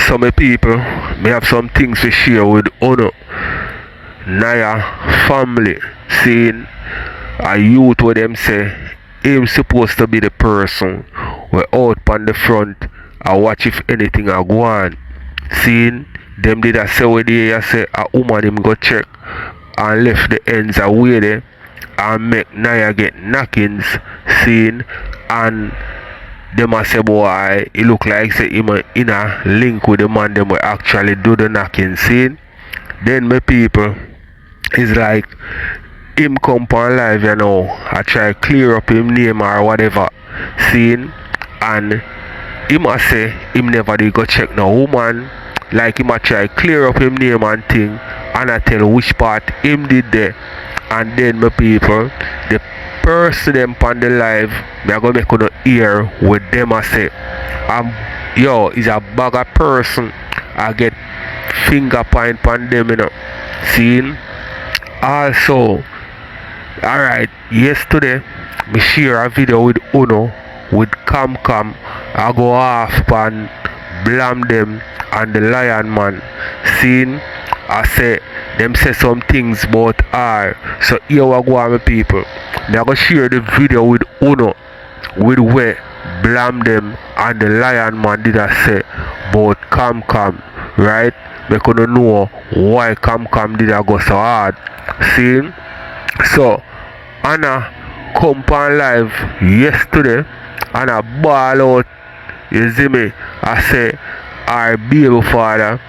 So my people, me have some things to share with Uno. Naya family, seeing a youth where them say him supposed to be the person we out on the front and watch if anything a go on. Seeing them did a say where they say a woman him go check and left the ends away there and make Naya get knockings, seeing, and them a say boy it look like say him in a link with the man them will actually do the knocking, seeing. Then my people is like him come on live, you know, I try clear up him name or whatever, seeing, and him a say him never did go check no woman, like him a try clear up him name and thing, and I tell which part him did there. And then my people, the person them on the live, me a go make you hear what them a say. Yo, is a bag of person I get finger point on them, you know. Seeing. Also, alright, yesterday me share a video with Uno with Cam. I go off and blame them and the lion man. Seeing, I say them say some things about her. So here we go, my people. Me I go share the video with Uno with where blame them and the lion man did I say about Cam, right? We couldn't know why Cam did I go so hard. See? So Anna come on live yesterday and I ball out, you see me? I say our baby father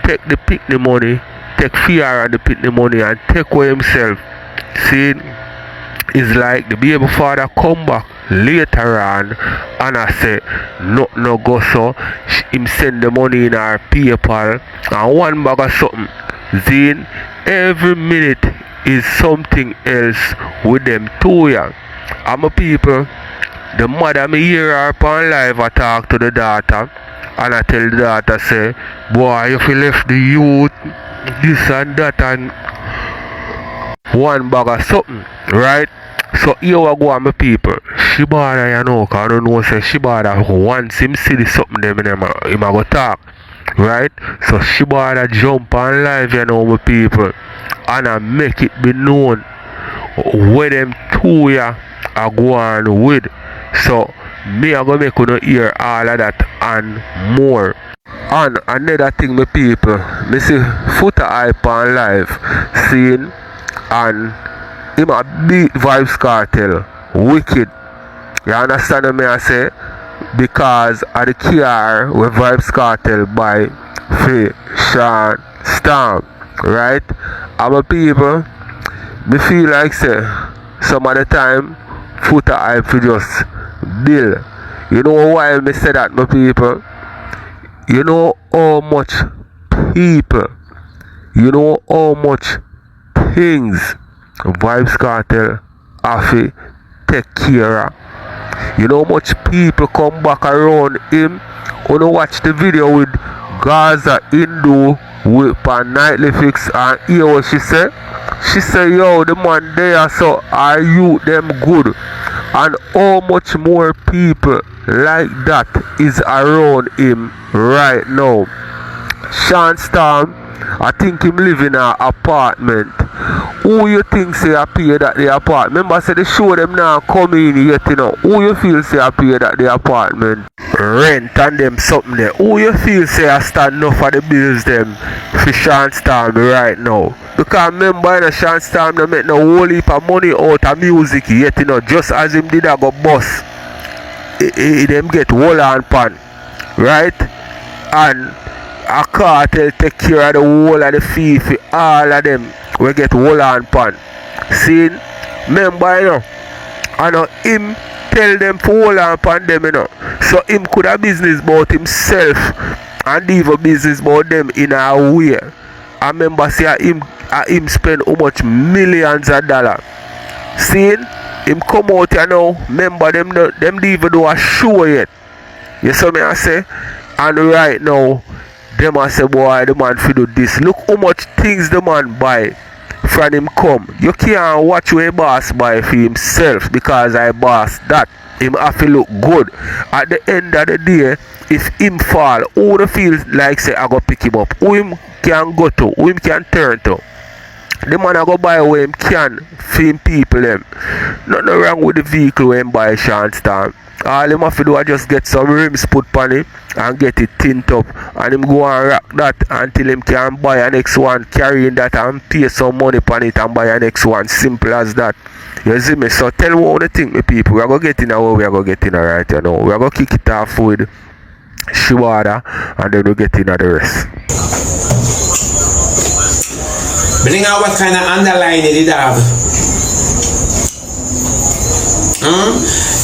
take the picnic money, take fear and the picnic money and take away himself. See? It's like the baby father come back later on and I say no go so him send the money in our PayPal and one bag of something. Then every minute is something else with them two young. And my people, the mother me hear her on live I talk to the daughter and I tell the daughter say, boy if you left the youth this and that and one bag of something, right? So here we go, my people. Shebada, you know, cause I don't know say Shebada once him see the something them him a go talk, right? So Shebada jump on live, you know, my people, and I make it be known where them two ya are going with. So me I go make you hear all of that and more. And another thing, my people, me see foota hype on live, seeing, and him a beat vybz kartel wicked. You understand me I say? Because of the car where vybz kartel buy for Sean Storm, right? And my people, me feel like say some of the time foota hype for just deal. You know why me say that, my people? You know how much people, you know how much things vybz kartel have to take care of. You know how much people come back around him. When you watch the video with Gaza Hindu with on Nightly Fix and hear what she say? She say, yo, the man there, so are you them good? And how much more people like that is around him right now? Sean Storm, I think him live in an apartment. Who you think say I pay that the apartment? Remember say they show them now come in yet, you know. Who you feel say I pay that the apartment? Rent and them something there. Who you feel say I stand up for the bills them for Sean Storm right now? Because remember, you know, Sean Storm they make no whole heap of money out of music yet, you know. Just as him did I go bust, them get whole on pan, right? And a cartel take care of the whole of the fee for all of them. We get whole on pan. See, remember, you know, I know him tell them for whole on pan them, you know. So him could have business about himself and even business about them in a way. I remember see him spend how much millions of dollars. See, him come out here now, remember them didn't even do a show yet. You see me I say? And right now, them a say, boy, the man fi do this. Look how much things the man buy from him come. You can't watch where boss buy for himself because I boss that. Him have to look good. At the end of the day, if him fall, who the feel like say I go pick him up? Who him can go to? Who him can turn to? The man I go buy where him can for him people them. Nothing wrong with the vehicle when him buy chance time. All him have to do is just get some rims put on it and get it tint up, and him go and rock that until him can buy a next one, carrying that and pay some money on it and buy a next one. Simple as that. You see me? So tell me what you think, me people. We are going to get in how we are going to get in right you know. We are going to kick it off with Shebada and then we'll get in the rest. Blinga, what kind of underline did it have?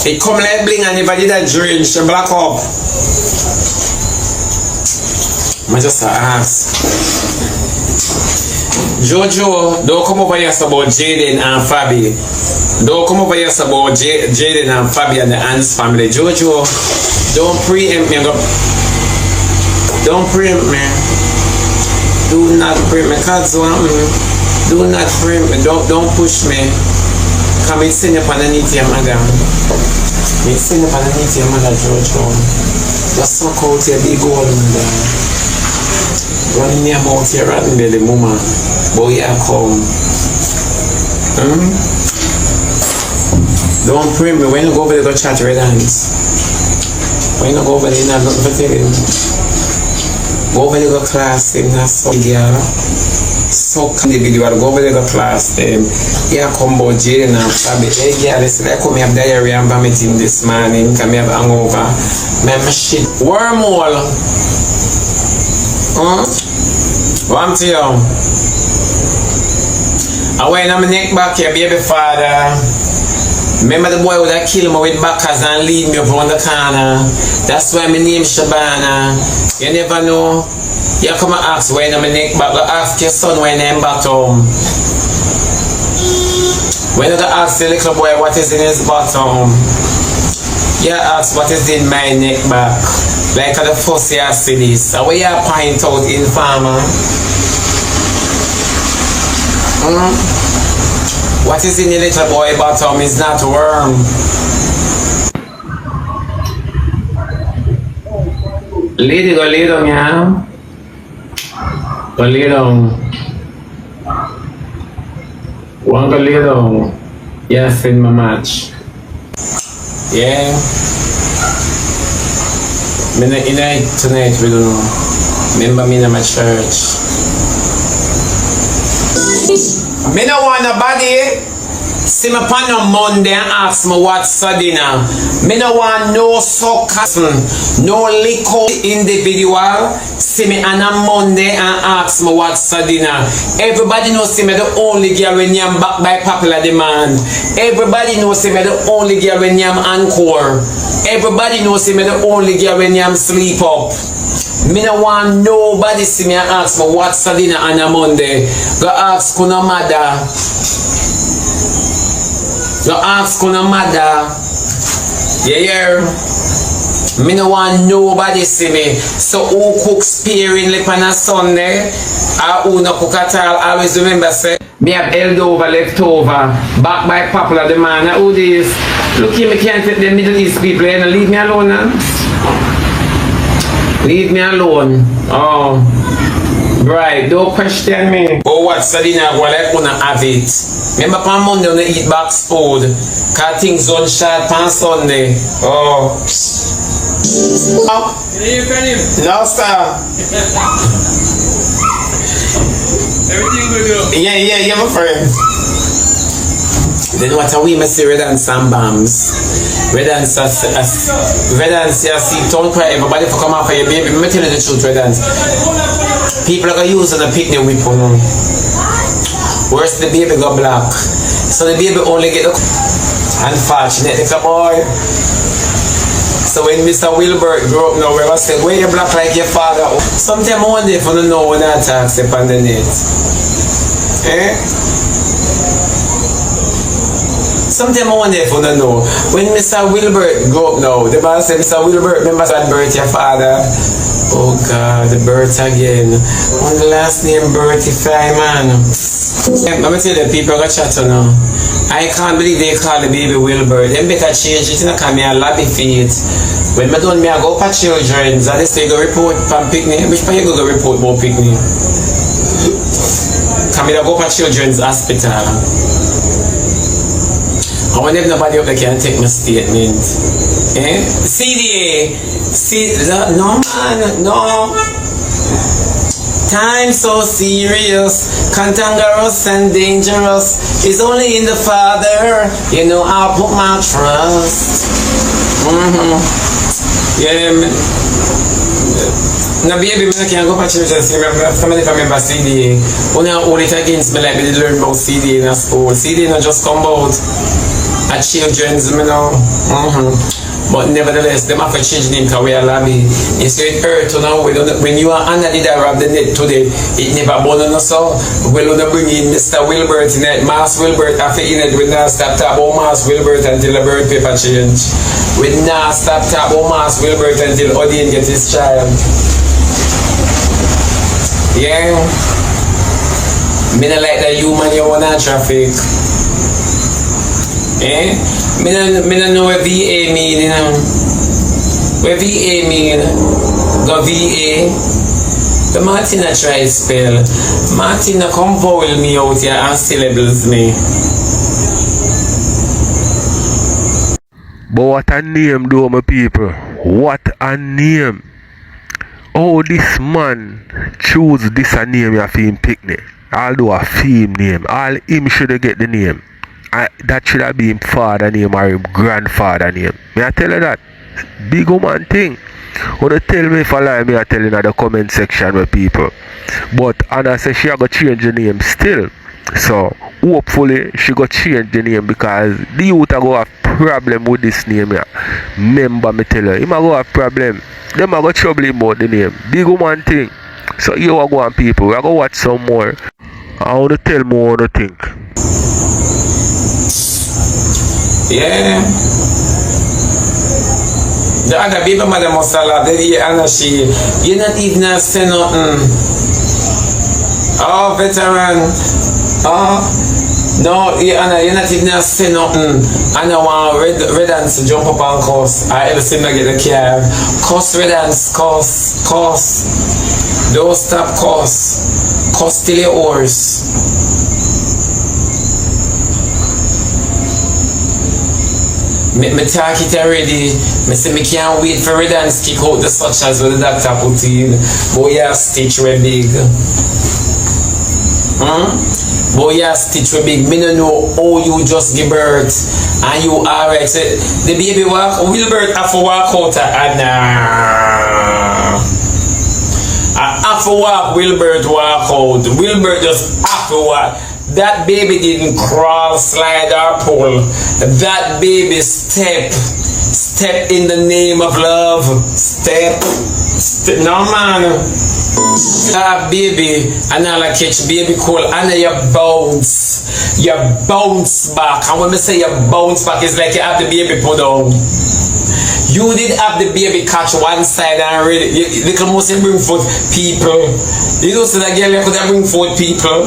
It come like bling and if I did a drink, she black up. I just ask. Jojo, don't come over here about Jayden and Fabi. Don't come over here about Jayden and Fabi and the Ants family. Jojo, don't preempt me. Don't preempt me. Do not preempt me. Do not preempt me. Don't push me. Come and send up underneath your mother. Me send up underneath your mother, Jojo. Just suck out your big old mother. Running your mouth here, running belly, mama. Boy, I come. Don't pray me. When you go over there, go chat red hands. When you go over there, you have nothing to tell him. Go over there, go class him. That's so girl. So the video, go over there, go class them. Here come about Jayden and Fabi. Hey girl, listen, I come here have diarrhea and vomiting this morning. Come here have hangover. My shit. Wormhole. One to you. I went on my neck back here, baby father. Remember the boy would have killed me with backers and leave me up on the corner. That's why my name Shebada. You never know. You come and ask when I'm my neck back. Go ask your son when I'm back home. When you ask the little boy what is in his bottom, you ask what is in my neck back. Like the first year see this. So where you point out in farmer. What is in the little boy bottom is not worm. Lady, go lay down, yeah? Go lay down. Want to lay down? Yes, in my match. Yeah. Tonight we don't know. Remember me in my church. Me no want nobody see me upon on Monday and ask me what's for dinner. Me no want no sarcasm, no liquor individual see me on a Monday and ask me what's for dinner. Everybody knows see me the only girl when I'm back by popular demand. Everybody knows see me the only girl when I'm encore. Everybody knows see me the only girl when I'm sleep up. Me no want nobody see me and ask me what's for dinner on a Monday. Go ask kuna mother. Go ask kuna mother. Yeah. Me no want nobody see me. So who cook sparing lip on a Sunday? Or who no cook at all? Always remember say me have held over, left over, back by popular demand. Who this? Look here, me can't take the Middle East people and leave me alone now. Leave me alone. Oh. Right, don't question me. Oh, what's the dinner? Well, I wanna have it. Remember, on Monday, we eat box food. Cause things on short on Sunday. Oh. No, sir. Everything good. Yeah, my friend. Then what are we must see red and some barbz? Red and see don't cry everybody for come out for your baby. Let me tell you the truth, red and people are gonna use on a picnic whip on them. Worse the baby got black. So the baby only get the unfortunately come boy. So when Mr. Wilbert grew up now, we say, where you black like your father? Sometimes I wonder if I don't know when I talk on the net. Sometimes I wonder if I don't know. When Mr. Wilbert grew up now, the man said, Mr. Wilbert, remember that Bert, your father? Oh God, the Bert again. On the last name, Bertify, man. Let me tell you, people got chat now. I can't believe they call the baby Wilbert. They better change it, you know, come here, lobby for it. When I done, I go for children. So they say go report from picnic. Which part you go report about picnic? Come here, go for children's hospital. I want if nobody up there can take my statement. Eh? CDA. No man, no. Time so serious, cantankerous and dangerous is only in the Father. You know I'll put my trust. Yeah, now baby, I can't go for church and see remember CDA. When I hold it against me like we did learn about CDA in school. CDA not just come out at children's, you know. But nevertheless, them have to change the name because we are lobby. It's it hurt to know when you are under the door of the net today, it never born on us so. We're going to bring in Mr. Wilbert in it, Mass Wilbert after in it. We now stop talk about Mass Wilbert until the birth paper change. We now stop talk about Mass Wilbert until Odin gets his child. Yeah. Me not like the human you want to traffic. Eh? Me don't know what VA mean, you know. What VA mean? Go VA. The Martina try spell. Martina come vowel me out here and syllables me. But what a name though, my people. What a name. Oh, this man choose this a name you have him picnic. Although a theme name. All him should get the name. That should have been father name or him grandfather name. May I tell you that? Big woman thing. Wanna tell me if I lie, me I tell you in the comment section with people. But Anna says she got change the name still. So hopefully she got change the name because the youth are going to have problem with this name here. Remember me tell you, him are going to have problem. Them are going to trouble him about the name. Big woman thing. So you are going people, we are going to watch some more. I want to tell more what I think. Yeah. The other baby mother must have loved it, and she, you not even say nothing. Oh, veteran. Oh, no, Anna, you're not even say nothing. And I want red ants to jump up and cuss. I ever see me get the car. Cuss red ants, cuss. Don't stop cuss. Cuss till your horse. Me talk it already. Me say me can't wait for red ants kick out the suchars with the doctor put in. Boy, you stitch way big. Boy, you stitch way big. Me no know how you just give birth. And you alright. So the baby walk, Wilbert have to walk out and have to walk, Wilbert walk out. Wilbert just have to walk. That baby didn't crawl, slide, or pull. That baby step in the name of love. Step. No man. That baby, and I'll catch baby cool, and you bounce. You bounce back. And when I say you bounce back, it's like you have the baby put down. You did have the baby catch one side and really, little most bring forth people. You know, so that girl you could have bring forth people.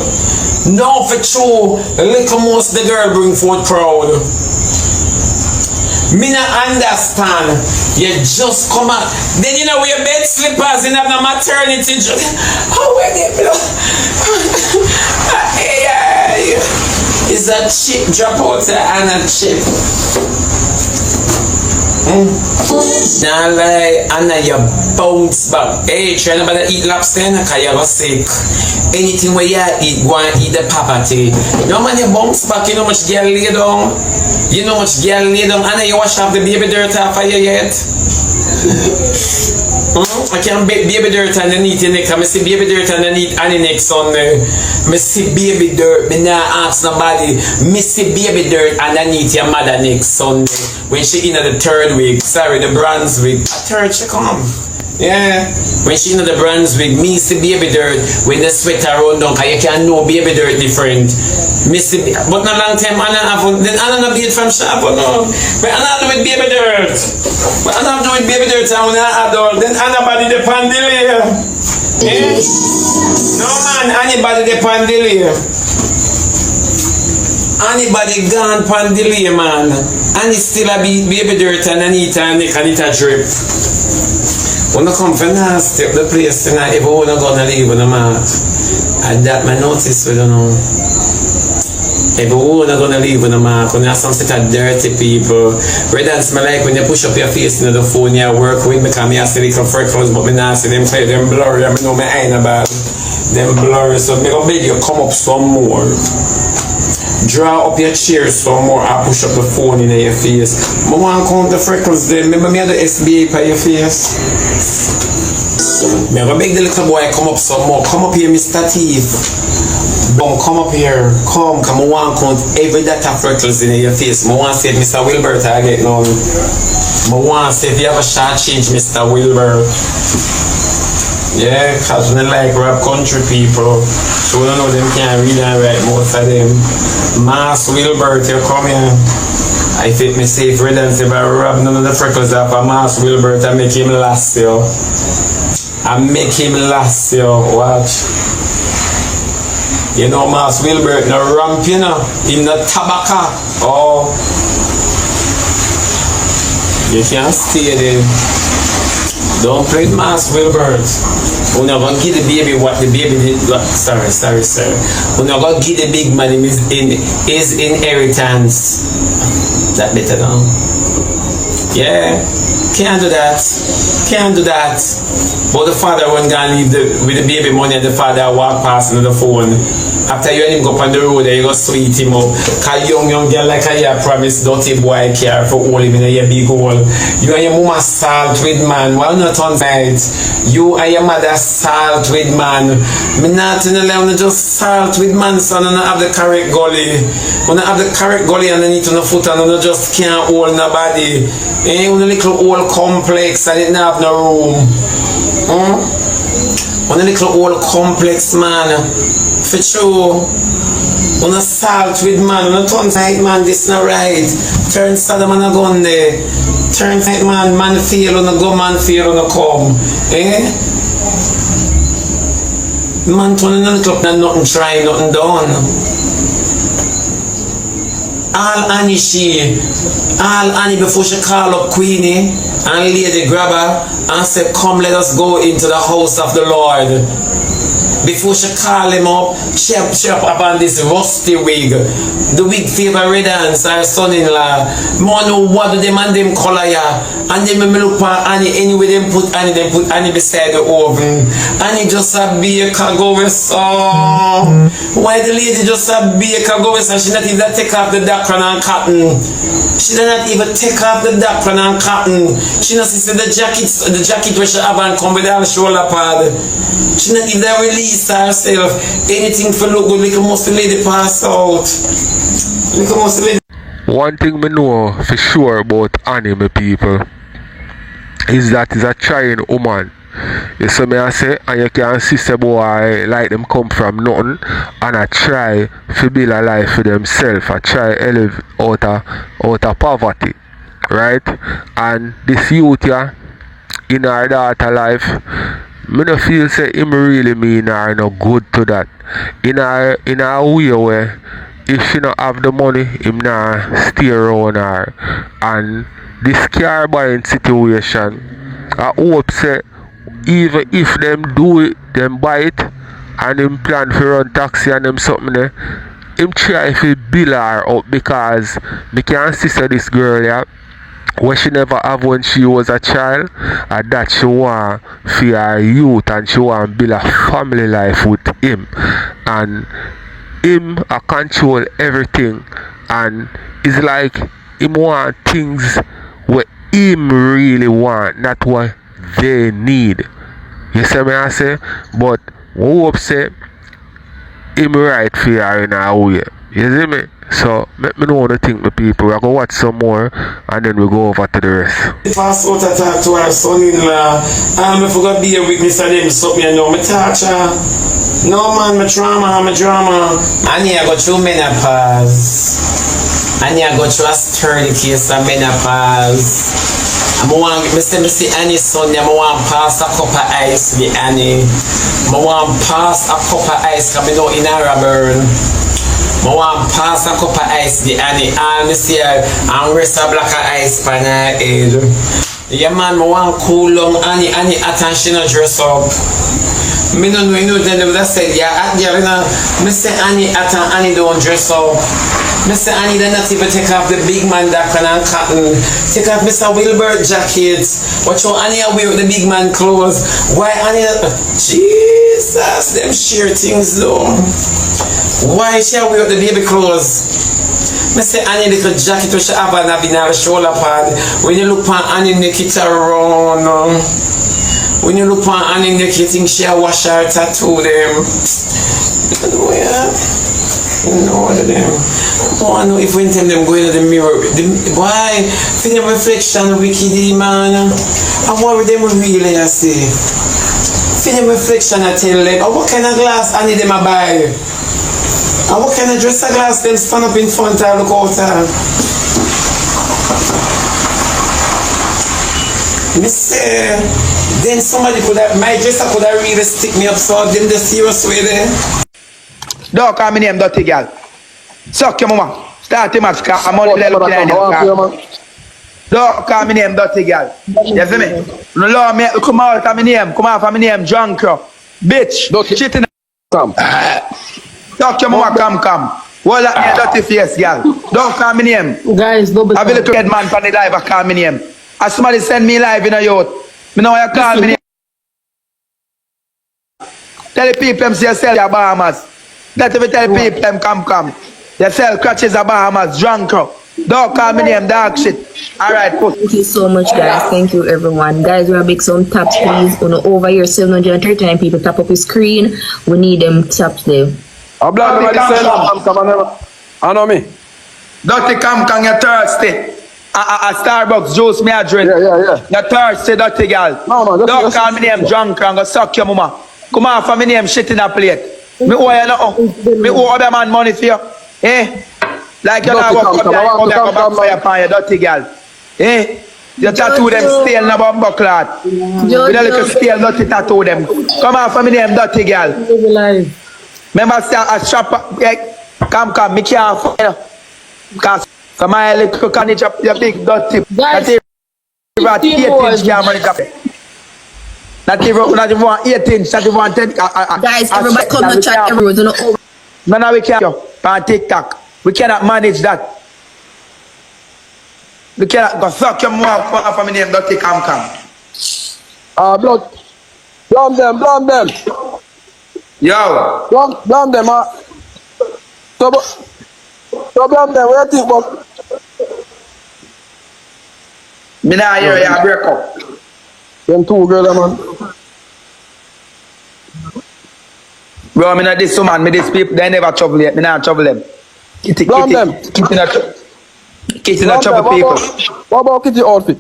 No, for true, little most the girl bring forth crowd. Me not understand. You just come out. Then you know we wear bed slippers in the maternity. How where they blow? Is a chip drop out there and a chip. Now like Anna you bounce back. Hey, try to eat lobster because you are sick. Anything where you eat, go and eat the property. No man you bounce back, you know much girl lay down. You know much girl lay down. Anna you wash off the baby dirt off of you yet? I can't baby dirt underneath your neck. I see baby dirt underneath any neck Sunday. I see baby dirt. Me not ask nobody. Me see baby dirt underneath your mother neck Sunday. When she in the third week. Sorry, the bronze week. A third she come. Yeah. When she in the bronze week, me see baby dirt. When the sweater run down, cause you can't know baby dirt different. Me see, but not long time Anna have, then Anna not beat from shop, but no. But Anna do with baby dirt. But Anna do with baby dirt and when I adult, then Anna body the pandelier. Yeah. No man, anybody the pandelier. Anybody gone pan delay, man. And it's still a baby dirt and Anita and Nick and it a drip. When I come from nasty up the place tonight, if I wanna go and leave on the mat. And that my notice, we don't know. If you wanna gonna leave on the mark, when you have some set of dirty people, rather smell like when you push up your face into the phone you work with, because I see little freckles, but I not see them clear, them blurry, I know my eye about them blurry, so I'm gonna beg you come up some more. Draw up your chair some more, I push up the phone in your face. I want to count the freckles there, remember me have the SBA by your face? I'm gonna beg the little boy come up some more, come up here Mr. Thief. Come up here, come I want to count every data freckles in your face. I want to see if Mr. Wilbert I get none. I want to see if you have a short change, Mr. Wilbert. Yeah, because we don't like rap country people. So we don't know them can't read and write most of them. Mass Wilbert, you come here. I think me safe redance if I rub none of the freckles off of Mass Wilbert and make him last yo. I make him last yo, watch. You know, Mass Wilbert, no ramp, you know, in the tobacco. Oh, you can't stay there. Don't play with Mass Wilbert. We're not going to give the baby what the baby did. Sorry. We're not going to give the big man his inheritance. That better now? Yeah, can't do that. But the father won't go and leave with the baby money and the father walk past on the phone. After you and him go up on the road, you go sweet him up. Cause young girl like I promise dirty boy care for all him in your big hole. You and your mama salt with man. Well not on night. You and your mother salt with man. Me not in the level just salt with man, so I don't have the correct gully. When I have the correct gully underneath on the foot and I just can't hold nobody. When a little old complex and it not have no room. When a little old complex man, for true. When a salt with man, when a turn tight man, this not right. Turn Saddam and a gun there. Turn tight man feel on a go, man feel on a come. Man turn a little and nothing try, nothing done. All Annie before she call up Queenie and lady grab her and say, come let us go into the house of the Lord. Before she call him up, she up on this rusty wig. The wig favor red hands, her son-in-law. More know what do them and them color ya. And then me look for Annie anyway them put Annie beside the oven. Annie just a baker go with some. Why the lady just a baker go with some? She not even take off the dapron and cotton. She did not even take off the dapron and cotton. She not see the jacket where she have and come with her shoulder pad. She not even release herself. Anything for look good, little must lady pass out. Little must lady. One thing me know for sure about Annie, my people, is that is a trying woman. You see me I say, and you can see say boy like them come from nothing and I try to build a life for themselves. I try to live out of poverty. Right? And this youth here in her daughter life, me no feel say him really mean her no good to that. In a way where if she not have the money, him not stay around her. And this car buying situation, I hope say even if them do it, them buy it, and him plan for run taxi and them something there, him try to build her up because me can see say this girl yeah, what she never have when she was a child, and that she want for her youth and she want build a family life with him. And him a control everything, and it's like him want things what him really want, not what they need. You see me I say? But we hope say him right for her in a way. You see me? So let me know what you think, my people. We're going to watch some more and then we'll go over to the rest. If I sort of talk to our son-in-law, I forgot to be a witness of them, something I know. I touch her. No man, my drama. And I go through menopause. And I go through a sturdy case of menopause. I want to see Annie Sunday. I want to pass a cup of ice with Annie. I want to pass a cup of ice because I know in her burn. I want to pass a cup of ice the Annie. And I see and rest a block of ice pan her head. Yeah man, I want to cool down Annie attention to dress up. Me don't know, you know, then they would have said, yeah, you know, Mr. Annie don't dress up. Mr. Annie did not even take off the big man jacket and cotton. Take off Mr. Wilbert jackets. Watch how Annie wear the big man clothes. Why Annie? Jesus, them sheer things though. Why she wear the baby clothes? Mr. Annie little jacket which she have on a shoulder pad. When you look on Annie neck it around. When you look on Annie neck you think she wash her tattoo them. No, them. Oh, I know if we tell them going to the mirror. Why? For them reflection, wicked man. I worry them really, I say. For them reflection, I tell them, oh, what kind of glass I need them to buy? And what kind of dresser glass them stand up in front and look out at? Mister, then somebody could have, my dresser could have really stick me up so them the serious way there. Dawg, call me name dirty girl. Suck your mama. Start him at I'm only looking at you. Dawg, call me name dirty girl. You see me? No law me come out of my name. Come out of my name, drunk. Bitch. Shit in the come. Suck your mama, come. Well, that me dirty face, girl. Dawg, call me name. Guys, double. I will look at man from the live. I call me name. As somebody send me live in a youth. Me know you call me name. Tell the people them say you sell your Bahamas. Let me tell the people them come. You sell crutches of Bahamas, drunk. Don't call me name dog shit. Alright, push. Thank you so much, guys. Thank you, everyone. Guys, we're make some taps, please. On over here, 739 people tap up the screen. We need them taps there. I'm black. I know me. Dirty come, you're thirsty. A Starbucks juice me a drink. Yeah. You're thirsty, dirty girl. No, don't call me name drunk and go suck your mama. Come on for me name shit in a plate. Me owe you nothing. Me owe other man money for you. Eh? Like you now walk up there and come back for your pan, you dirty girl. Eh? You tattoo them stale in a bumper clot. You don't look stale, dirty tattoo them. Come on for me name dirty girl. Remember a shop, come, me can't find you. Because come on, little can it up your big dirty. That's it. 8-inch camera. Not even 8-inch, not even 10. Guys, everybody come to chat everyone. No, we can't. On TikTok. We cannot manage that. We cannot go suck your mouth for me name, dirty come. Blood. Blame them. Yo. Blame them, So blame them, what do you think about? Me not hear you break up. Them two girls, man. Bro, me not this woman, me this people, they never trouble yet. Me not trouble them. Kitty in a trouble people. What about Kitty outfit?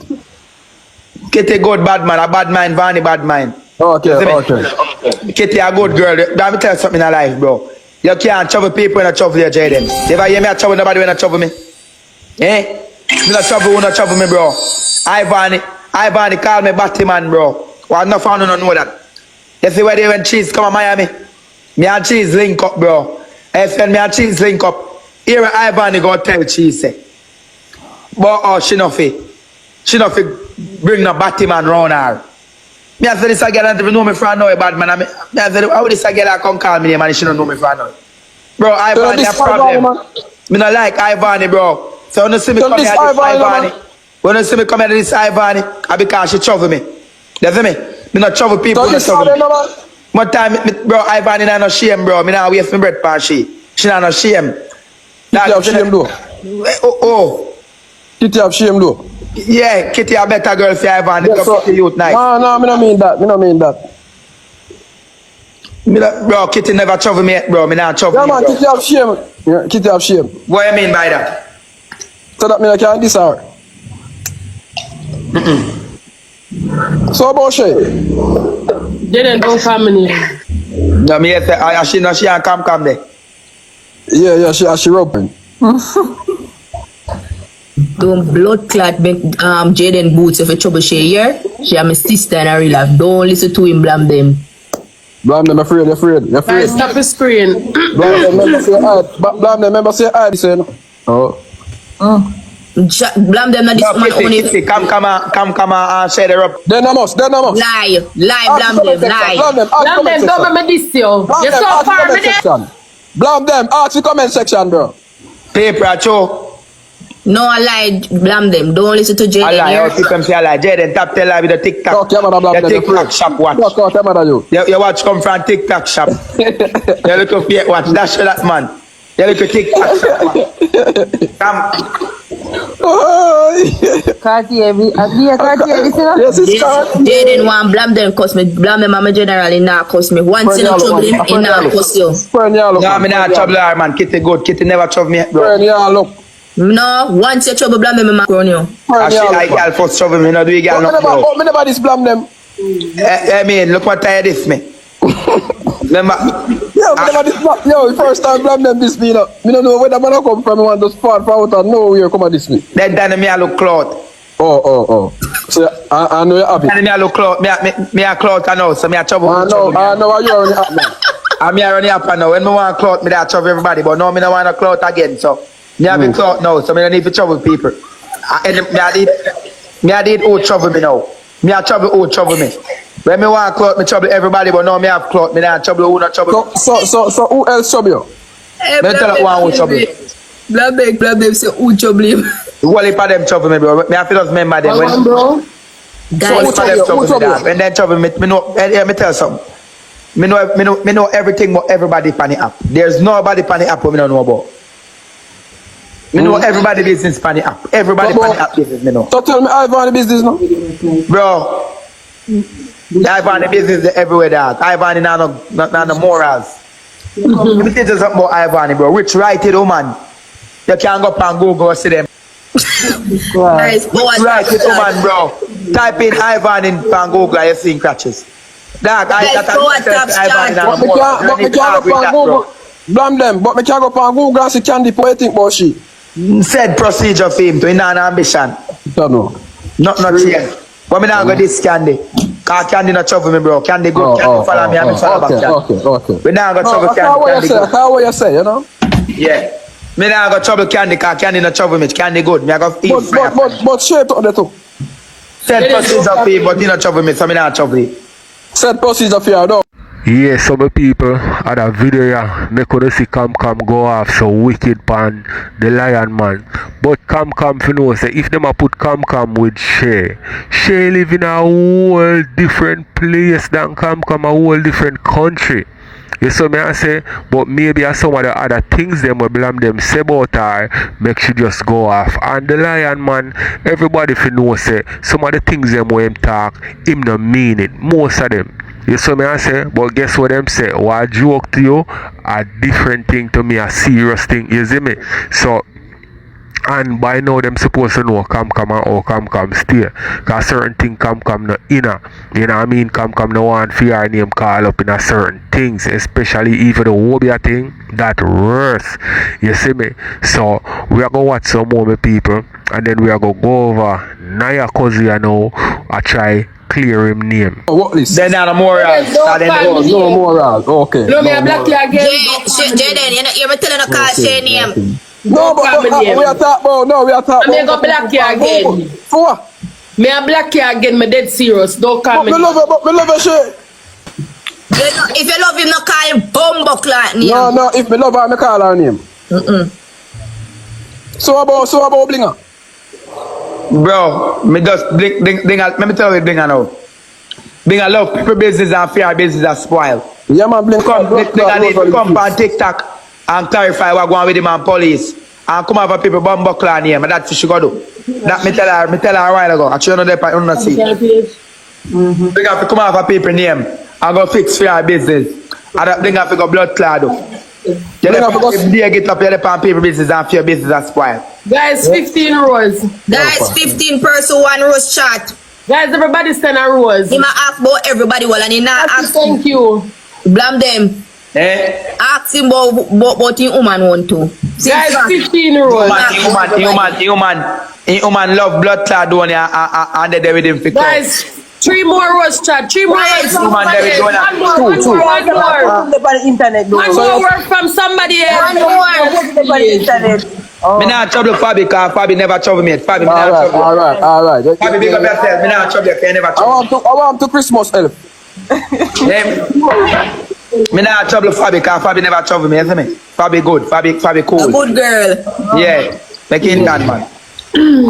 Kitty good bad man, a bad mind, Vanny bad mind. Okay. Kitty a good girl. Let me tell you something in life, bro. You can't trouble people when I trouble you, Jayden. You ever hear me trouble nobody when I trouble me? Eh? You not trouble who not trouble me, bro. Ivany call me Batty man, bro. Well, no fan don't know that. You see where they when cheese come to Miami? Me and cheese link up, bro. If me and cheese link up, here Ivany go tell cheese say. But she no fi bring no Batty man round her. Me I say this girl don't even know me from now, bad man. Me I say how this girl come call me name and she don't know me from now. Bro, Ivany a problem. Me no like Ivany, bro. So when you see me come here this Ivany, when you see me come here this Ivany, I because she trouble me. You see me? Me not trouble people. One time, bro, Ivany not no shame, bro. Me not waste my breath for she. She not no shame. Kitty have shame though. Oh. Kitty have shame though. Yeah, Kitty a better girl for Ivany. Yeah, so, youth nice. No, me not mean that. Bro, Kitty never trouble me yet, bro. Me not trouble me, man, bro. Kitty have shame. Yeah, Kitty have shame. What you mean by that? So that mean I can't diss her. So about she? Jayden don't come in here. No, me say she and come there. Yeah, she rubbing. Don't blood clot make Jayden boots if a trouble she here. She have my sister and her real life. Don't listen to him, blame them. Blame them, afraid. Guys, stop the screen. Blame them, remember say I say oh. Blame them not this man only. Come and share the up. Then I must. Lie, blame them, lie. Blame them, don't remember this, yo. You're so far with it. Blame them, ask the comment section, bro. Paper, Cho. No, I lied. Blame them. Don't listen to Jayden. I lie. I keep them say I lie. Jayden, tap tell her with the TikTok. The TikTok shop watch. You watch come from TikTok shop. You look up here watch. That's that man. You look at TikTok shop watch. Come. Jayden want blame them cause me. Blame them, I'm a general in now cause me. Once in a trouble in now cause you. No, I'm not trouble her, man. Kitty good. Kitty never trouble me, bro. No, once you trouble blame me, I'm on you. I girl first trouble me. No do you girl no. Me never this blame them. I mean, look what I this me. Remember? Yo, first time blame them this me. Me don't know where the man come from. Me want to spot from out of nowhere come at this me. Then me I look clout. Oh. So I know you're happy. Then me I look clout. Me a clout now. So me a trouble. I know you already happy now. And me a running up now. When me want clout, me that trouble everybody. But now me no want a clout again. So me have a clout now. So me don't need to trouble people. Me I did who trouble me now. Me a trouble who trouble me. When me want clout, me trouble everybody. But now me have clout. Me not trouble who not trouble. So who else trouble you? Me tell you one who trouble. Blame them say who trouble him. The whole heap of them trouble me, bro. Me have to just remember them. When bro. Guys, trouble me, and then trouble me. Me know. Me tell you something. Me know everything about everybody pan the app. There's nobody pan the app who me don't know about. Me know everybody business pan the app. Everybody pan the app business, me know. So tell me ivany business now. Bro, ivany business is everywhere that. ivany no morals. Let me tell you something about ivany, bro. Rich write-it woman. You can go up and Google see them. guys, Write-it woman, bro. Type in ivany and Google and you see crutches. Dog, Blame them, but me can't go on Google and see Candy what you think about she. Said procedure for him to in an ambition. Don't know. Not change. But me now go this Candy. Cause Candy not trouble me, bro. Candy good. Candy follow me and me follow back Candy. Okay. We now go trouble Candy. How you say, you know? Yeah. Me now go trouble Candy cause Candy not trouble me. Candy good. Me I go eat. But straight up the two. Said procedure for him, but he not trouble me, so me not trouble him. Said procedure for you, though. Yeah, some people had a video here, make us see Cam go off so wicked pan the lion man. But Cam you know say if them a put Cam with Jie live in a whole different place than Cam a whole different country. You see me I say, but maybe some of the other things them will blame them say about her, make she just go off. And the lion man, everybody fi know say some of the things them when him talk, him no mean it. Most of them. You see me I say, but guess what them say? What joke to you, a different thing to me, a serious thing, you see me? So, and by now them supposed to know Cam and how Cam stay. Cause certain thing Cam no inner. You know what I mean? Cam no want for your name call up in a certain things, especially even the Wobia thing, that worse. You see me? So, we are going to watch some more people, and then we are going to go over Naya Kozia now, I try clear him name. What is? Then no morals. No morals. Okay. No, me a black you again. Jayden, you're telling a call Jay name. No, but we are talking about. No, we are talking about. I'm going to black you again. For what? Me a black you again. Me dead serious. Don't call me. Me love her shit. If you love him, no call him Bumbuck name. No. If me love her, me call her name. So about blinga. Bro, me just blinga. Let me tell you blinga now. Blinga love people business and fear business are spoiled. Yeah man, blinga. Come on TikTok and clarify what going with him and police. And come over people Bumbuck name. And that's what she go do. That me tell her a while ago. Actually, you know that you not see. Blinga to come over people name and go fix fear business. And that blinga to go blood clot do. You get up here on people business and fear business are spoiled. Guys, 15 rows. Guys, 15 person, 1 rose chat. Guys, everybody stand a rows. He might ask about everybody, well, and he not ask. Thank you. Blame them. Ask him about him woman want to. Guys, 15 rows. Human love blood clot down here and they with him for guys, 3 more rose chat. 3 more rose. Two man, there we go now. One more. On the internet, though. One more word from somebody else. One more. On the internet. Me not trouble Fabi, because Fabi never trouble me. Fabi, me not trouble. Alright. Fabi, big up yourself. Me not trouble you, 'cause you never trouble. I want to Christmas elf. Me not trouble Fabi, because Fabi never trouble me, you see me? Fabi good, Fabi A cool. good girl. Yeah, make it done, man.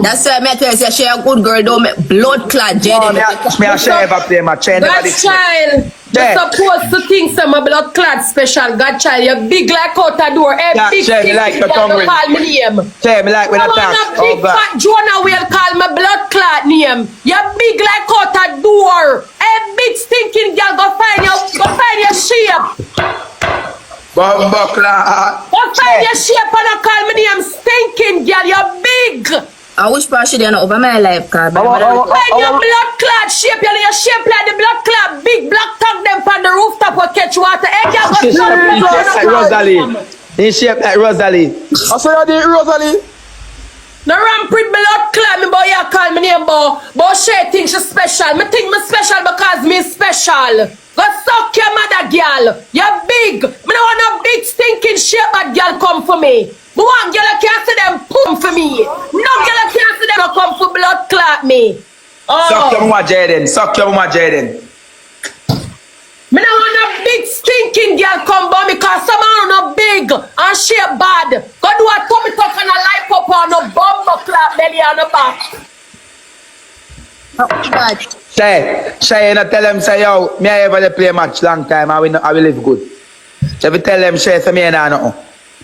That's why I tell you, say she a good girl, don't make blood clot, Oh, Jayden. me a share ever play my chain. Godchild, Yeah. you're supposed to think some blood clot special. Godchild, you're big like out the door. Yeah, Big Shay, me thing, like you your tongue don't ring. call me name. Say, me like when I Come on, talk. a big fat Jonah will call me blood clot name. You're big like out the door. A big stinking girl, go find your shape. Buckler. Go find your shape and call me name stinking girl. You're big. I wish part she didn't over my life, cause Find your blood clot shape, your shape like the blood clot. Big black tongue them on the rooftop will catch water. Hey, girl, go She shape like Rosealee. In shape like Rosealee. I saw you did Rosealee. No rampant blood clot, me boy, you call me name, boy. But she think she special. Me think me special because me special. Go suck your mother, girl. You're big. Me don't want no big stinking shape that girl come for me. Me want girl that can't see them pump for me. No girl that can't see them come for blood clot me. Suck your Oh. mama Jayden. Suck your mama Jayden. Me don't want no big stinking girl come by me because some are no big and shape bad. Go do a tummy tuck and a life up on no bumper clap belly on the back. Shay, you know, tell them, say, yo, me I ever play match long time, I will live good. So if you tell them, Shay, say me ain't nothing.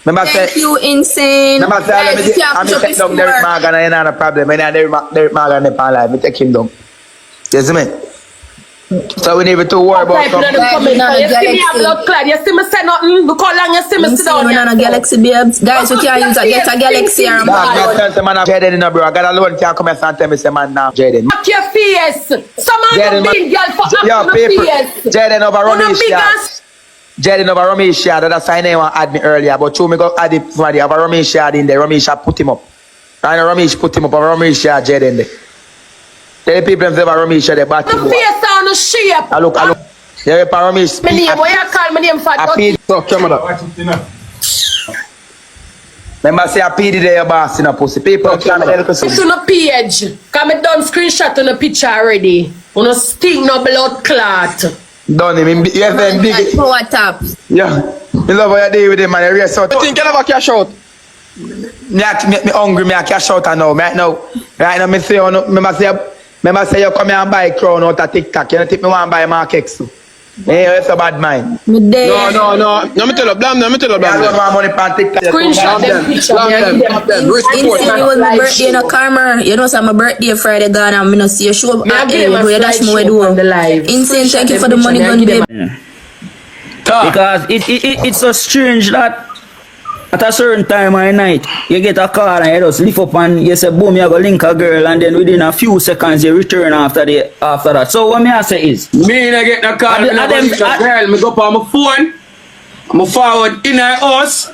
Remember Thank say, you, insane. remember say, Guys, let you me can't put up take this down Derek work. Morgan and you not a problem. And Derek Morgan in life, me take him down. You see me? So we need to worry about something. You see me a blood clot. You see me say nothing. Look how long you see me sit down We're here. not a galaxy, babes. Guys, we can't use a get a galaxy or a Dog, ball. me tell some man of Jayden, you know, bro. I got alone can't come and tell me, say, man, now, Jayden. Fuck your face. Some of Jayden, you big girl for yo, up people, your face. Jayden over On a Ramesh, big yeah. ass. Jayden over Ramesh, yeah. That's why I didn't want to add me earlier. But two me go add it somebody over Ramesh, yeah, in there. Ramesh, I put him up. I know Ramesh put him up over Ramesh, yeah, Jayden there. Tell the people them say over Ramesh, yeah, they bat The him. face on the shape. I look. Yeah, Ramesh. My name, what you call my name for? I paid. Suck your mother. Remember say I paid there, your boss in a pussy. People can help us. It's on the page. Come me done screenshot on the picture already. On a sting no blood clot. Done him. You have them big. Power taps. Yeah. Me love how you deal with him, man. You race out. You think you never cash out? Me hungry, me I cash out and now. Right now, me say, remember say you come here and buy crown out of TikTok. You don't think me want to buy Mark X too. Hey, it's a bad mind. Me there. No. Let me tell you, blam them. I don't want money for TikTok. Screenshot them picture. Blam them. Insane, it was my birthday in a karma. You know, so my birthday Friday gone and me not see you show up. Me I give him a Hey, dash me where do. on the live. Insane, thank you for the money gun, babe. Because it's so strange that at a certain time of the night, you get a call and you just lift up and you say, boom, you go link a girl, and then within a few seconds you return after that. So what me I say is, Me I get the call, me I go link a girl, me go up on my phone, I'm forward in her house.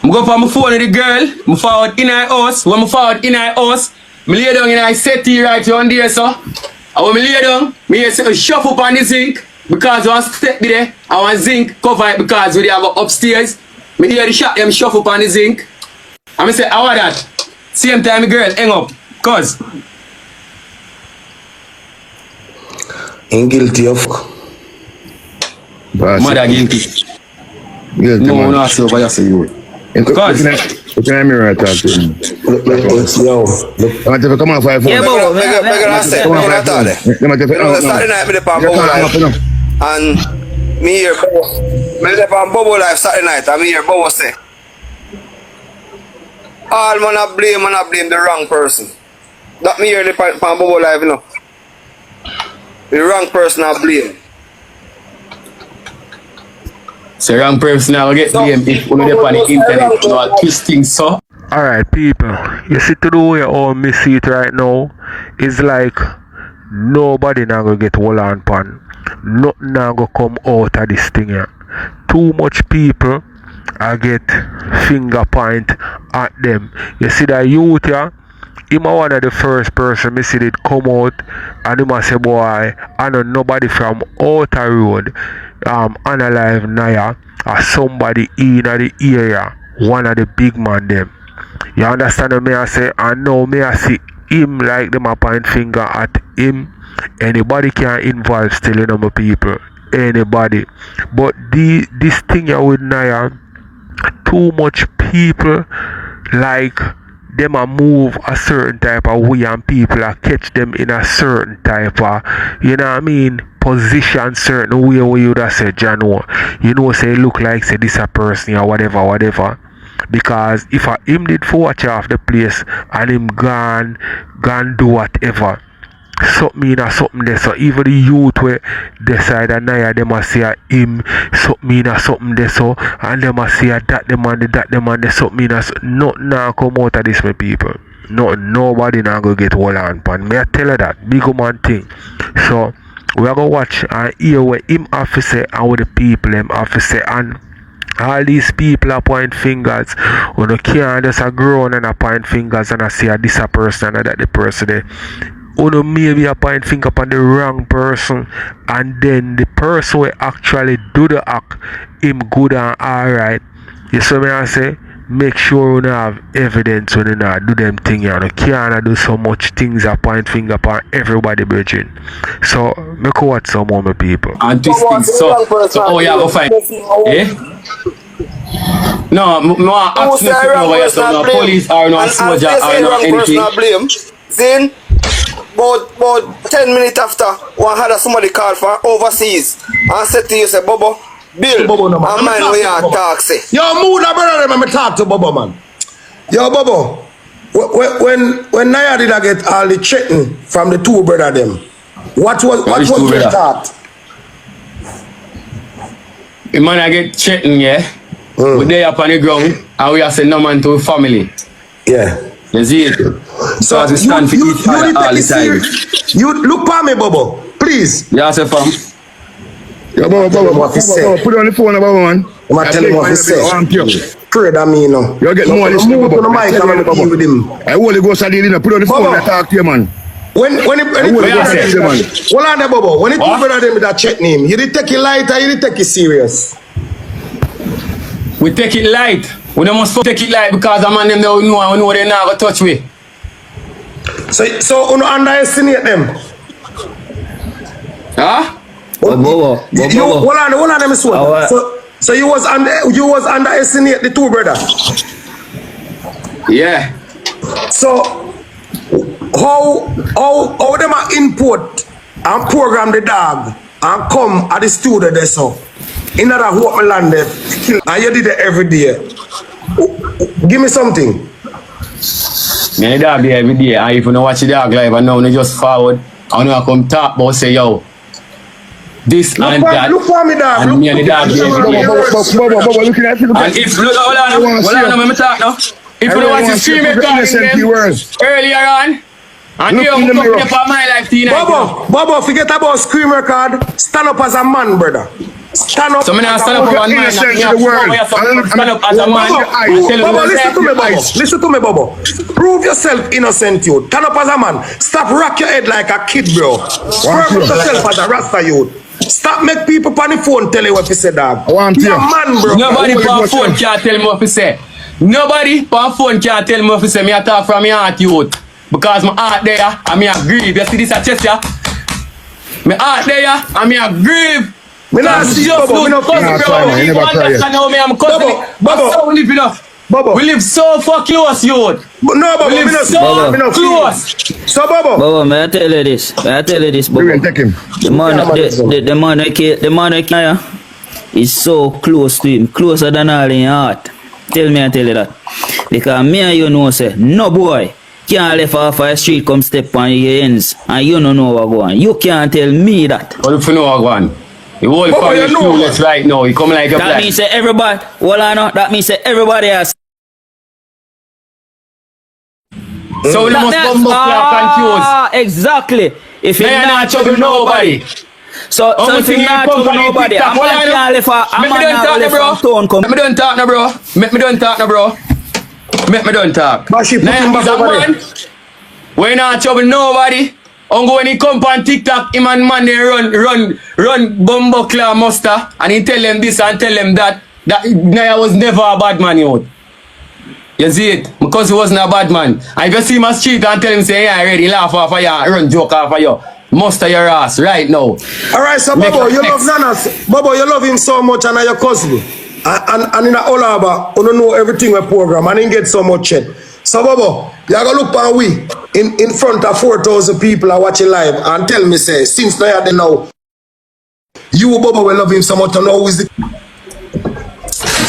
I go up on my phone with the girl, I forward in her house. When I forward in her house, I lay down in her settee right on there, so. And when I lay down, I say, shove up on the zinc, because I want to step there, I want zinc cover it because we have upstairs. I hear the shot, them shove up on the zinc. And I say, how are that? Same time the girl hang up, cause. Ain't guilty of. Mother guilty. Guilty, No, man. no, so what you say you? Cause. Look in the mirror, talk to him. Yo. I want to come on 5 yeah, but Saturday night, me dey on Bubble Life. And me hear on Bubble Life Saturday night, and me hear Bubble say, all man I blame the wrong person. That me hear on Bubble Life, you know. The wrong person I blame. So wrong person now get blamed if you dey on the internet, you are twisting so. Alright, people, you see to the way all me see it right now, is like nobody now gonna get hold on pan. Nothing now gonna come out of this thing here. Too much people I get finger point at them. You see that youth here, him a one of the first person me see it come out and him a say boy I know nobody from outer road unalive Naya or somebody in the area, one of the big man them. You understand what me I say? And now me I see him like them a point finger at him. Anybody can involve still in my people. Anybody. But this thing here with Naya, too much people like them a move a certain type of way and people a catch them in a certain type of, you know what I mean, position certain way where you would have said, Jano, you know, say look like say this a person or whatever. Because if him did for watch off the place and him gone do whatever, something or something there. So even the youth where decide that Naya them must say him something or something there, so and them must say that them and there something or nothing now come out of this, my people. Nobody now go get hold on pan. Me I tell you that big man thing. So we are gonna watch and hear what him have to say and what the people them have to say, and all these people are point fingers. When you can't just a groan and a point fingers and I say this a person and that the person there. Or maybe a point finger upon the wrong person, and then the person will actually do the act him good and alright. You see me I say? Make sure you have evidence when you not do them thing. You can't do so much things a point finger upon everybody, virgin. So make watch some more my people. And this thing so oh yeah, go find. Eh? No, ask no police or no soldier or no anything. Then about 10 minutes after, one had somebody called for overseas and said to you, say, Bobo, Bill, and mind where you talk, say. Yo, Mvrder brother, let me talk to Bobo, man. Yo, Bobo, when Naya did I get all the threatening from the two brother them, what was your thought? The man I get threatened, yeah? We there up on the ground and we are saying no man to family. Yeah. You see it? So as we stand for each other all the time. You look for me, Bobo, please. Yeah, say fam. Yo, Bobo, put it on the phone, Bobo, man. I'm going to tell him what he says. Pray that me, you know. You get more listening, Bobo. With him. I want to go to the put on the phone and talk to you, man. When it hold on there, Bobo. When it two brother them with that check name, you did take it light or you did take it serious? We take it light. We don't must take it light because the man them know they not going to touch me. So you underestimate them? Huh? Hold on, them is so you was underestimate the two brother. Yeah. So how them are input and program the dog and come at the studio there so in order hope me land there and you did it every day. Give me something. Me the dog there every day, and if you don't watch the dog live and now you just forward and you come talk about say yo this and that. Look for me, dog. And me and the dog there every day. Bobo, looking at you. And if look hold on, let me talk now. If you don't watch the stream earlier on, and you come up on my life tonight. Bobo, forget about scream record. Stand up as a man, brother. Stand up. So me not stand up as a man. Stand up as a man. Bobo, listen to me, Bobo. Listen to me, Bobo. Prove yourself innocent, you. Stand up as a man. Stop rock your head like a kid, bro. Prove yourself as a Rasta youth. Stop make people on the phone tell you what you say, dog. You're a man, bro. Nobody on the phone can tell me what you say. Nobody on the phone can tell me what you say. Me I talk from my heart, youth. Because my heart there and me a grieve. You see this a chest here? My heart there and me a grieve. Me not see Bobo. Me not Bobo. We live so fucking close, youth. No, Bobo. We live so close. So, Bobo. Bobo, may I tell you this? Bobo. Take him. The man I care is so close to him, closer than all in your heart. Tell me I tell you that. Because me and you know say, no boy can't left off a street come step on your ends and you don't know what go on. You can't tell me that. What if you know what go on? The whole family is clueless right now. You come like a that means say everybody, that means say everybody has. So you must come back confused. Exactly. If you're not trouble nobody. So if you're not trouble nobody, I'm not left a tone come. Let me don't talk now, bro. Make me don't talk now, bro. Make me don't talk. But she put him back over there. We not trouble nobody. Ongo when he come on TikTok, him and man they run bumbo claw muster and he tell them this and tell them that Naya was never a bad man out. You see it? Because he wasn't a bad man. And if you see him on street and tell him say, yeah, ready, laugh off of you, run joke off of you. Muster your ass right now. Alright, so Bobo, you love Nanas. Bobo, you love him so much and your cousin. And in a Olaba, you don't know everything we program and he get so much shit. So Bobo, you gotta look on we in front of 4,000 people are watching live and tell me say, since now you Bobo will love him so much and now is the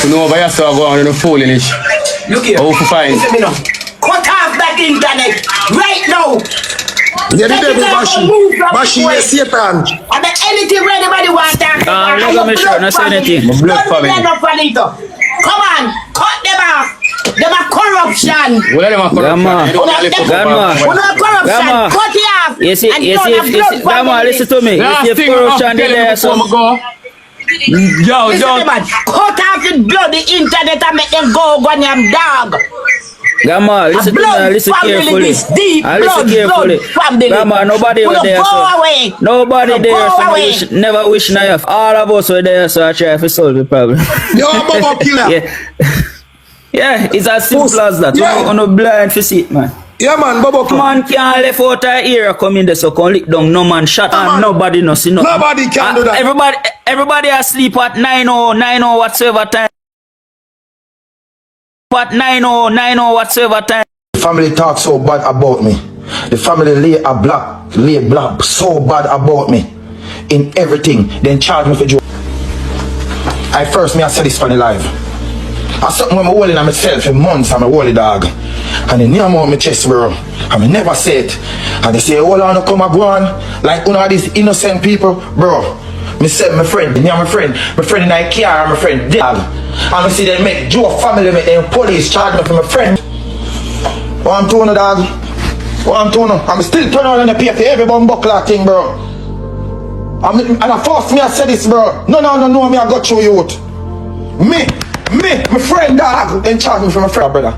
you know but you still go on the phone in it. Look here. Oh for fine. Cut off that internet right now. Yeah, the devil Bashi is Satan. I bet anything anybody want that. Let me show, not say anything. Come on, cut them off. Them are corruption. What are them corruption? Grandma. Cut it off. Yes, Grandma, listen to me. Yes, corruption there, so. Yo, cut off the bloody internet and make them go on your dog. Grandma, listen carefully. Listen carefully. Grandma, nobody was there, so. Nobody there, so never wish Naya. All of us were there, so I try to solve the problem. Yo, Bobo killer. Yeah, it's as simple as that. Yeah. On a blind for see it, man. Yeah, man, Bobo killer. Man can't left out of here come in there, so come lick down. No man shot and nobody no see nothing. Nobody can do that. Everybody asleep at 9 or whatsoever time. At 9 or whatsoever time. The family talk so bad about me. The family lay black so bad about me. In everything. Then charge me for joke. I said this funny live. I something when I'm holding on myself for months. I'm a holy dog. And they near my chest, bro. And I never say it. And they say, hold on, come and go on. Like one of these innocent people, bro. Me said my friend, near my friend in IKEA, my friend Dawg. And I see them make Joe family, make them police charge me for my friend. What I'm doing, dog? What I'm doing? I'm still turning on the pay for every bumbuckler thing, bro. And I forced me, I said this, bro. No, me, I got you, youth. Me, my friend Dawg, then charge me for my friend, brother.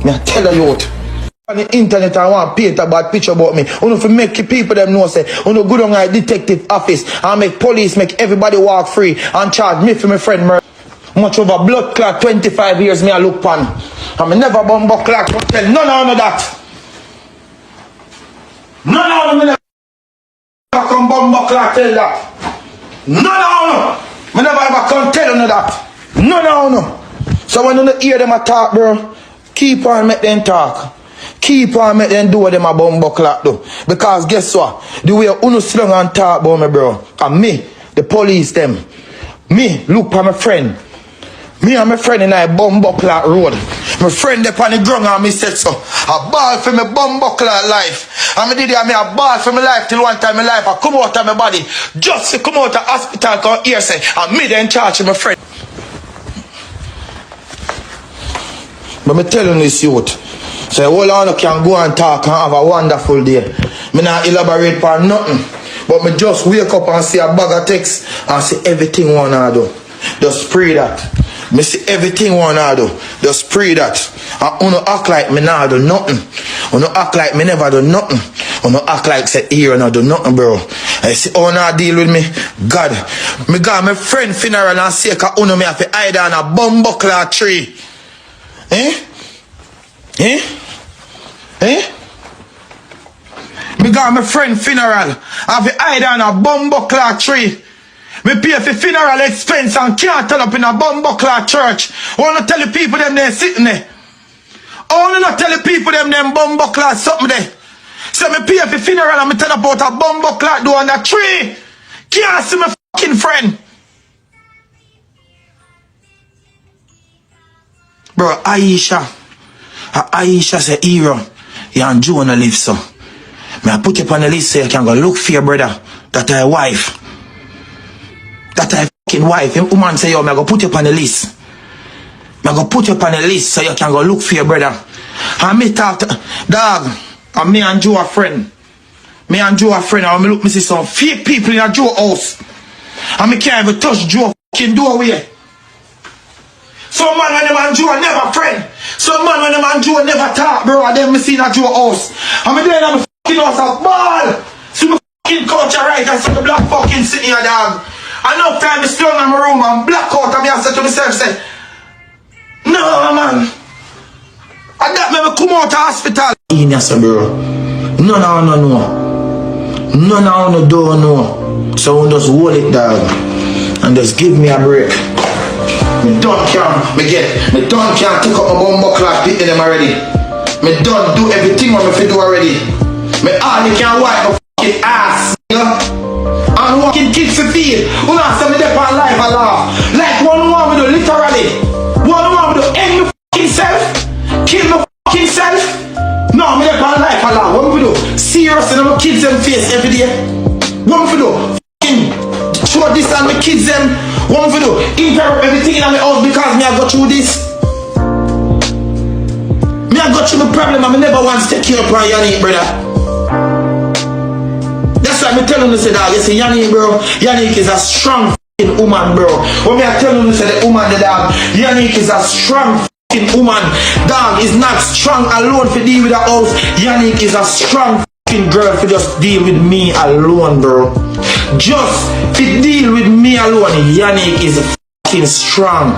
Me, I tell you, youth. On the internet, I want to paint a bad picture about me. I want to make people them know, say, I want to go down to the detective office and make police, make everybody walk free and charge me for my friend murder. Much over blood clot, 25 years me I look pan. And me never bumbo clot, don't tell none of that. None of them never come bumbo clot tell that. None of them. Me never ever come tell none of that. None of them. So when you hear them talk, bro, keep on make them talk. Keep on make them do what them a bumbo clot do. Because guess what? The way you slung and talk about me, bro, and me, the police them, me, look for my friend. Me and my friend in a bumbuckler road. My friend up on the ground and me said so. I ball for my bumbuckler life. And me did it, I ball for my life till one time in life I come out of my body. Just to come out of hospital come here say, and me then charge my friend. But me telling this youth, say hold on, you can go and talk and have a wonderful day. Me not elaborate for nothing. But me just wake up and see a bag of text and see everything one I do. Just pray that. Me see everything one I do. Just pray that. And you act like me not do nothing. You act like me never do nothing. You act like say here and I do nothing, bro. I see how you deal with me. God. Me got my friend funeral and say that you me have to hide on a bumbuckler tree. Me got my friend funeral. I have to hide on a bumbuckler tree. Me pay for funeral expense and can't turn up in a bumbuckler church. I want to tell the people them there sitting there. I want to tell the people them bumbuckler something there. So me pay for funeral and me turn up out a bumbuckler door on a tree. Can't see my fucking friend. Bro, Aisha say, hero, you and Jonah live so. Me I put you on the list so you can go look for your brother. That I wife. That I fucking wife. Him woman say, yo, me I go put you on the list. Me I go put you on the list so you can go look for your brother. And me talk to Dawg. And me and Joe a friend. Me and Joe a friend. And me look, me see some fake people in a Joe house. And me can't even touch Joe fucking doorway. Some man when them and Joe never friend. Some man when them and Joe never talk, bro. And then me see a Joe house. And me there in my fucking house a ball. See my fucking couch right and see the black fucking sitting here, dog. Enough time me still in my room and black out and me I said to myself, say, no man. And that made me come out of the hospital. Yes, bro. No. None of you don't know. So we just hold it, dog. And just give me a break. Me done can't take up my bumbo clock beating them already. Me done do everything what me fi do already. Me all you can wipe my fucking ass, nigga. And fucking kids to feed. Who not say me there on life a laugh. Like one me do literally. One me do end me fucking self. Kill my fucking self. No, me there on life a laugh. What me do? Serious in my kids them face every day. What me do? Fucking show this and my kids them. What me do? Interrupt everything in my house because me I go through this. Me I go through the problem and me never want to take care of Yannick, brother. That's why me telling you say dog, you say Yannick, bro. Yannick is a strong f***ing woman, bro. When me I telling you say the woman, the dog, Yannick is a strong f***ing woman. Dog is not strong alone to deal with the house. Yannick is a strong f***ing girl to just deal with me alone, bro. Just to deal with me alone, Yannick is f***ing strong.